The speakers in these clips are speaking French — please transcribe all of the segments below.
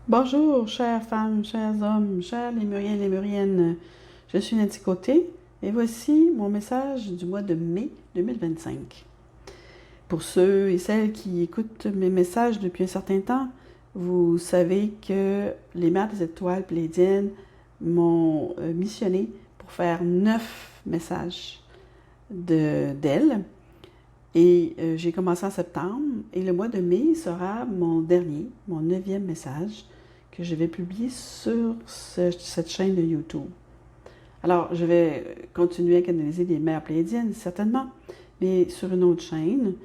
Bonjour, chères femmes, chers hommes, chers lémuriens, lémuriennes. Je suis Nancy Côté et voici mon message du mois de mai 2025. Pour ceux et celles qui écoutent mes messages depuis un certain temps, vous savez que les Mères des Étoiles pléiadiennes m'ont missionné pour faire 9 messages d'elles. Et j'ai commencé en septembre et le mois de mai sera mon dernier, mon 9e message que je vais publier sur cette chaîne de YouTube. Alors, je vais continuer à canaliser les mères pléiadiennes, certainement, mais sur une autre chaîne,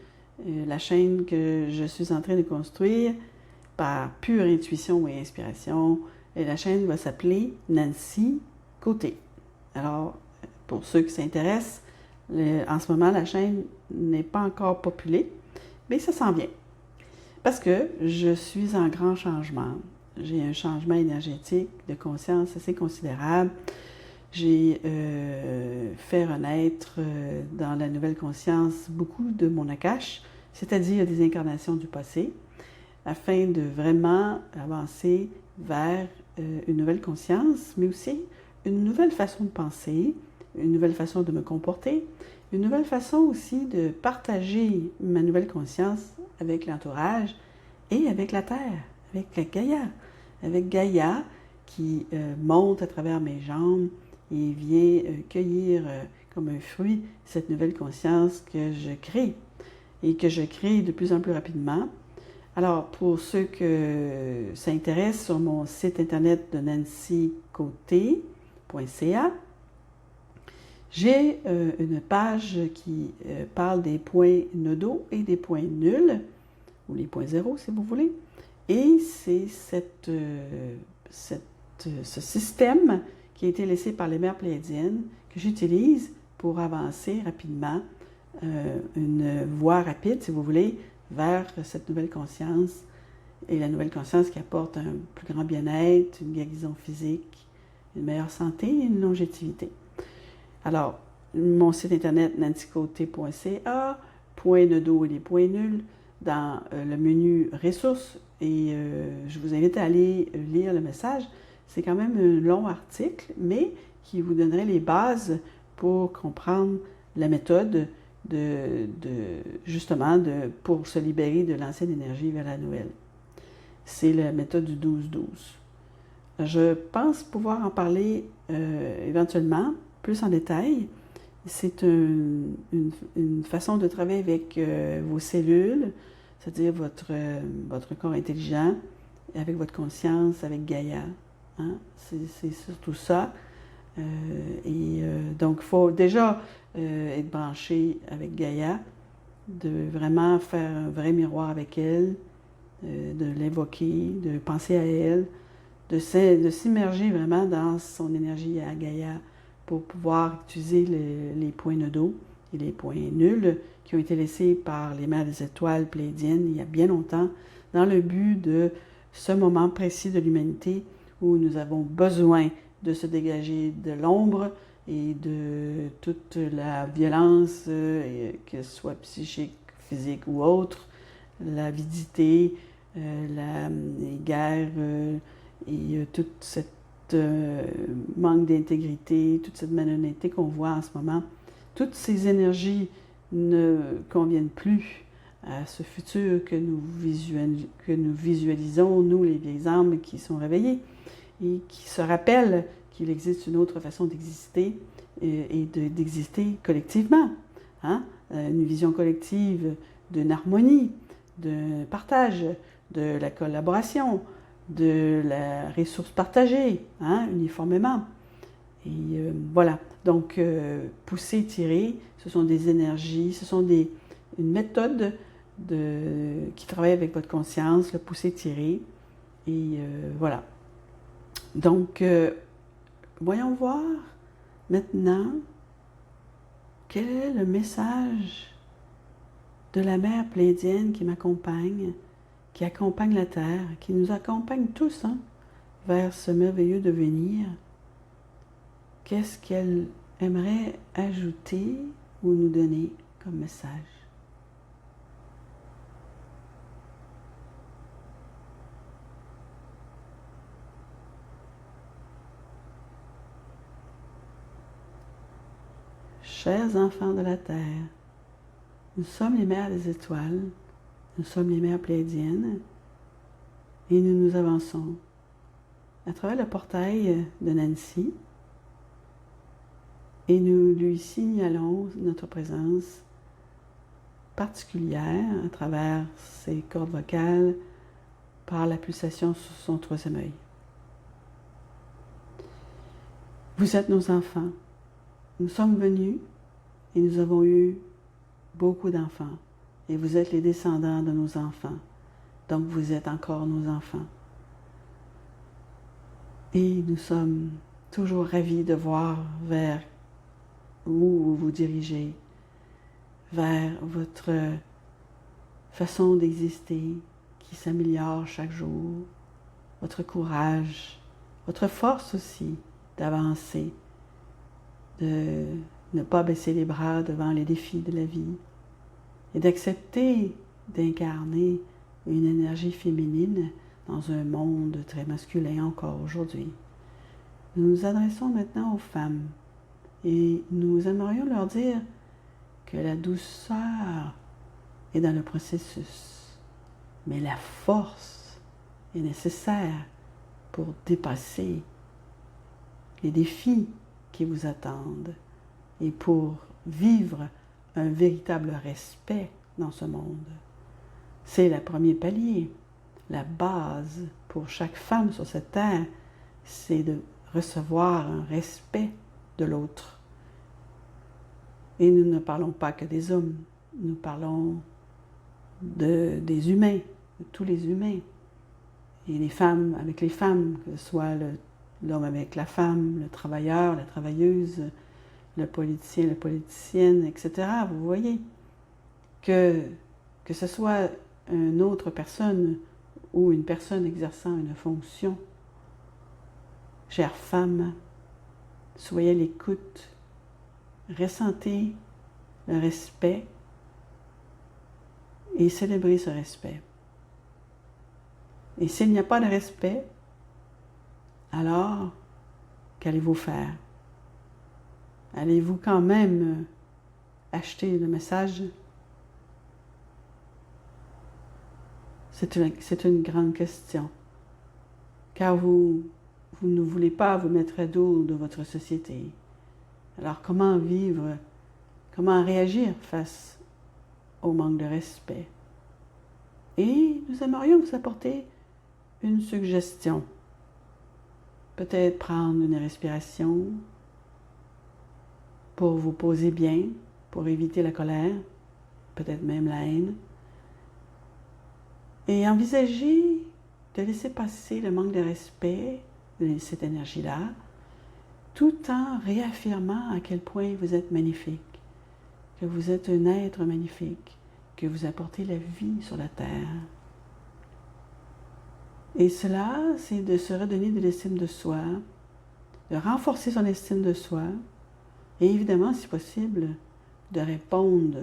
la chaîne que je suis en train de construire par pure intuition et inspiration. Et la chaîne va s'appeler Nancy Côté. Alors, pour ceux qui s'intéressent, en ce moment, la chaîne n'est pas encore populée, mais ça s'en vient. Parce que je suis en grand changement. J'ai un changement énergétique de conscience assez considérable. J'ai fait renaître dans la nouvelle conscience beaucoup de mon Akash, c'est-à-dire des incarnations du passé, afin de vraiment avancer vers une nouvelle conscience, mais aussi une nouvelle façon de penser, une nouvelle façon de me comporter, une nouvelle façon aussi de partager ma nouvelle conscience avec l'entourage et avec la Terre, avec Gaïa. Avec Gaïa qui monte à travers mes jambes et vient cueillir comme un fruit cette nouvelle conscience que je crée et que je crée de plus en plus rapidement. Alors, pour ceux que ça intéresse, sur mon site internet de nancycoté.ca, j'ai une page qui parle des points nodaux et des points nuls, ou les points zéro si vous voulez. Et c'est ce système qui a été laissé par les mères pléiadiennes que j'utilise pour avancer rapidement, une voie rapide, si vous voulez, vers cette nouvelle conscience. Et la nouvelle conscience qui apporte un plus grand bien-être, une guérison physique, une meilleure santé et une longévité. Alors, mon site internet nancycoté.ca, points de dos et les points nuls, dans le menu ressources, et je vous invite à aller lire le message. C'est quand même un long article, mais qui vous donnerait les bases pour comprendre la méthode justement pour se libérer de l'ancienne énergie vers la nouvelle. C'est la méthode du 12-12. Je pense pouvoir en parler éventuellement plus en détail. C'est une façon de travailler avec vos cellules, c'est-à-dire votre corps intelligent, avec votre conscience, avec Gaïa. Hein? C'est surtout ça. Donc, il faut déjà être branché avec Gaïa, de vraiment faire un vrai miroir avec elle, de l'évoquer, de penser à elle, de s'immerger vraiment dans son énergie à Gaïa pour pouvoir utiliser les points nodaux et les points nuls qui ont été laissés par les mères des étoiles pléiadiennes il y a bien longtemps, dans le but de ce moment précis de l'humanité où nous avons besoin de se dégager de l'ombre et de toute la violence, que ce soit psychique, physique ou autre, l'avidité, les guerres et tout cette manque d'intégrité, toute cette malhonnêteté qu'on voit en ce moment. Toutes ces énergies ne conviennent plus à ce futur que nous visualisons, nous les vieilles âmes qui sont réveillées et qui se rappellent qu'il existe une autre façon d'exister et d'exister collectivement. Hein? Une vision collective d'une harmonie, d'un partage, de la collaboration, de la ressource partagée, hein, uniformément. Et voilà. Donc, pousser, tirer, ce sont des énergies, ce sont une méthode qui travaille avec votre conscience, le pousser, tirer. Et voilà. Donc, voyons voir maintenant quel est le message de la mère pléiadienne qui m'accompagne, qui accompagne la Terre, qui nous accompagne tous vers ce merveilleux devenir. Qu'est-ce qu'elle aimerait ajouter ou nous donner comme message? Chers enfants de la Terre, nous sommes les mères des étoiles, nous sommes les mères pléiadiennes, et nous nous avançons à travers le portail de Nancy, et nous lui signalons notre présence particulière à travers ses cordes vocales par la pulsation sur son troisième œil. Vous êtes nos enfants. Nous sommes venus et nous avons eu beaucoup d'enfants. Et vous êtes les descendants de nos enfants. Donc vous êtes encore nos enfants. Et nous sommes toujours ravis de voir vers où vous vous dirigez, vers votre façon d'exister qui s'améliore chaque jour, votre courage, votre force aussi d'avancer, de ne pas baisser les bras devant les défis de la vie et d'accepter d'incarner une énergie féminine dans un monde très masculin encore aujourd'hui. Nous nous adressons maintenant aux femmes et nous aimerions leur dire que la douceur est dans le processus, mais la force est nécessaire pour dépasser les défis qui vous attendent et pour vivre un véritable respect dans ce monde. C'est le premier palier. La base pour chaque femme sur cette terre, c'est de recevoir un respect de l'autre. Et nous ne parlons pas que des hommes, nous parlons des humains, de tous les humains. Et les femmes avec les femmes, que ce soit l'homme avec la femme, le travailleur, la travailleuse, le politicien, la politicienne, etc. Vous voyez que ce soit une autre personne ou une personne exerçant une fonction. Chères femmes, soyez à l'écoute, ressentez le respect et célébrez ce respect. Et s'il n'y a pas de respect, alors qu'allez-vous faire? Allez-vous quand même acheter le message? C'est une grande question, car vous ne voulez pas vous mettre à dos de votre société. Alors comment vivre, comment réagir face au manque de respect? Et nous aimerions vous apporter une suggestion. Peut-être prendre une respiration pour vous poser bien, pour éviter la colère, peut-être même la haine. Et envisager de laisser passer le manque de respect de cette énergie-là, tout en réaffirmant à quel point vous êtes magnifique, que vous êtes un être magnifique, que vous apportez la vie sur la terre. Et cela, c'est de se redonner de l'estime de soi, de renforcer son estime de soi, et évidemment, si possible, de répondre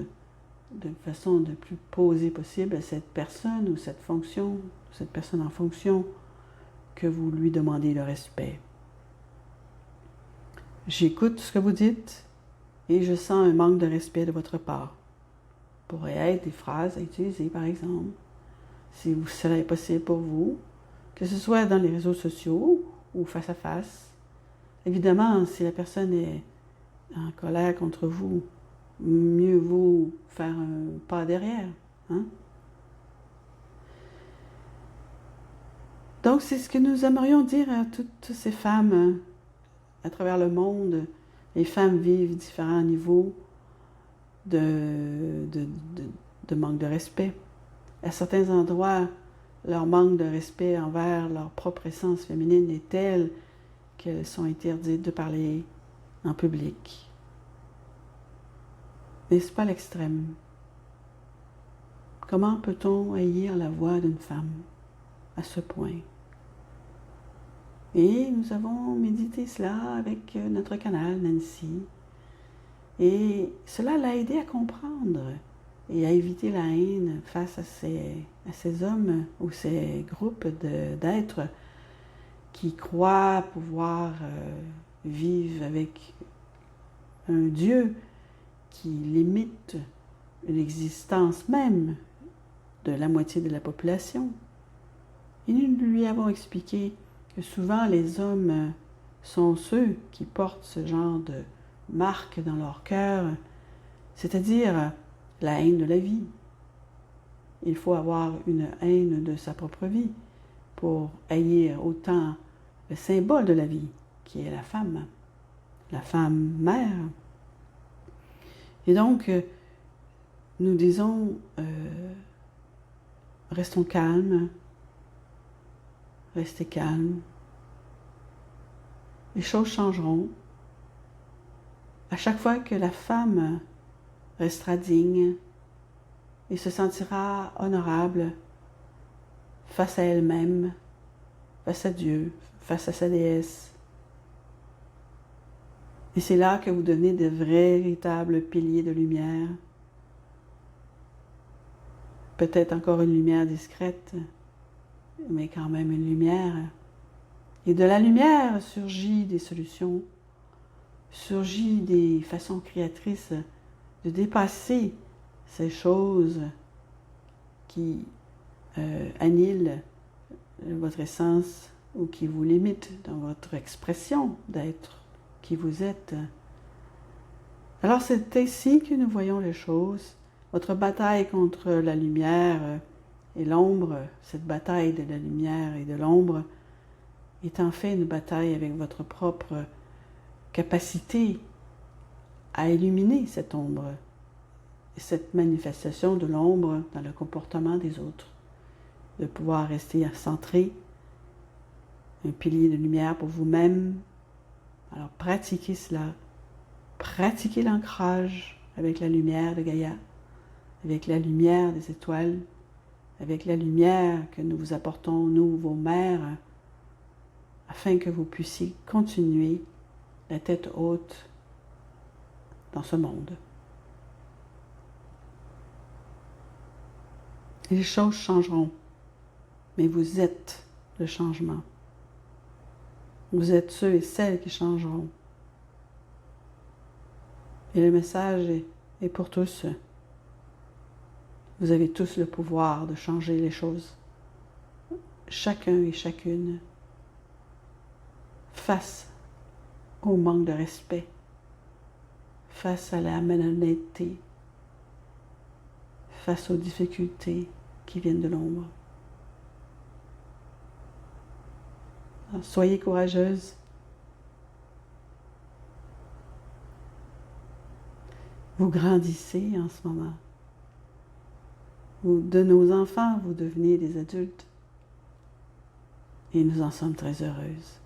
de façon le plus posée possible à cette personne ou cette fonction, cette personne en fonction que vous lui demandez le respect. J'écoute ce que vous dites et je sens un manque de respect de votre part. Pourrait être des phrases à utiliser, par exemple, si cela est possible pour vous, que ce soit dans les réseaux sociaux ou face à face. Évidemment, si la personne est en colère contre vous, mieux vaut faire un pas derrière. Hein? Donc, c'est ce que nous aimerions dire à toutes ces femmes à travers le monde. Les femmes vivent différents niveaux de manque de respect. À certains endroits, leur manque de respect envers leur propre essence féminine est tel qu'elles sont interdites de parler en public. N'est-ce pas l'extrême? Comment peut-on haïr la voix d'une femme à ce point? Et nous avons médité cela avec notre canal Nancy. Et cela l'a aidé à comprendre et à éviter la haine face à ces hommes ou ces groupes d'êtres qui croient pouvoir vivre avec un Dieu qui limite l'existence même de la moitié de la population. Et nous lui avons expliqué que souvent les hommes sont ceux qui portent ce genre de marque dans leur cœur, c'est-à-dire la haine de la vie. Il faut avoir une haine de sa propre vie pour haïr autant le symbole de la vie, qui est la femme mère. Et donc, nous disons, restons calmes, restez calmes. Les choses changeront. À chaque fois que la femme restera digne et se sentira honorable face à elle-même, face à Dieu, face à sa déesse. Et c'est là que vous donnez de véritables piliers de lumière. Peut-être encore une lumière discrète, mais quand même une lumière. Et de la lumière surgit des solutions, surgit des façons créatrices de dépasser ces choses qui annihilent votre essence ou qui vous limitent dans votre expression d'être qui vous êtes. Alors c'est ainsi que nous voyons les choses. Votre bataille contre la lumière et l'ombre, cette bataille de la lumière et de l'ombre, est en fait une bataille avec votre propre capacité à illuminer cette ombre, cette manifestation de l'ombre dans le comportement des autres, de pouvoir rester centré, un pilier de lumière pour vous-même. Alors pratiquez cela, pratiquez l'ancrage avec la lumière de Gaïa, avec la lumière des étoiles, avec la lumière que nous vous apportons, nous, vos mères, afin que vous puissiez continuer la tête haute dans ce monde. Les choses changeront, mais vous êtes le changement. Vous êtes ceux et celles qui changeront. Et le message est pour tous. Vous avez tous le pouvoir de changer les choses. Chacun et chacune, face au manque de respect, face à la malhonnêteté, face aux difficultés qui viennent de l'ombre. Soyez courageuse. Vous grandissez en ce moment. De nos enfants, vous devenez des adultes. Et nous en sommes très heureuses.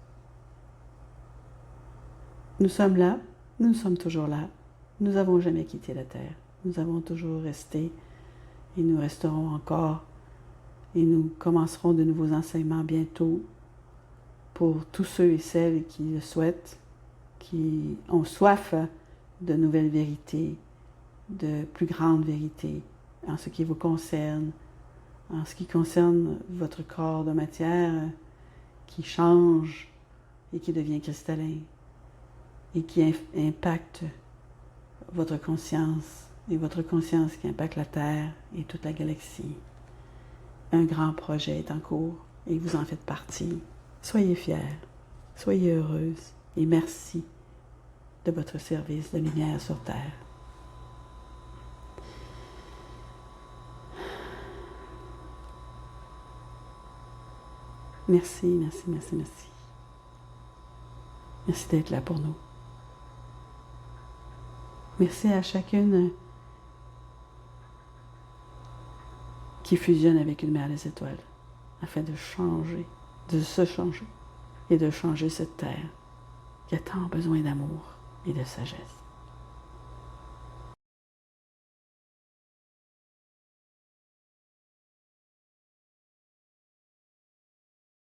Nous sommes là, nous sommes toujours là. Nous n'avons jamais quitté la terre. Nous avons toujours resté et nous resterons encore. Et nous commencerons de nouveaux enseignements bientôt pour tous ceux et celles qui le souhaitent, qui ont soif de nouvelles vérités, de plus grandes vérités en ce qui vous concerne, en ce qui concerne votre corps de matière qui change et qui devient cristallin et qui impacte votre conscience et votre conscience qui impacte la Terre et toute la galaxie. Un grand projet est en cours et vous en faites partie. Soyez fiers, soyez heureuses et merci de votre service de lumière sur Terre. Merci, merci, merci, merci. Merci d'être là pour nous. Merci à chacune qui fusionne avec une mère des étoiles afin de changer, de se changer et de changer cette terre qui a tant besoin d'amour et de sagesse.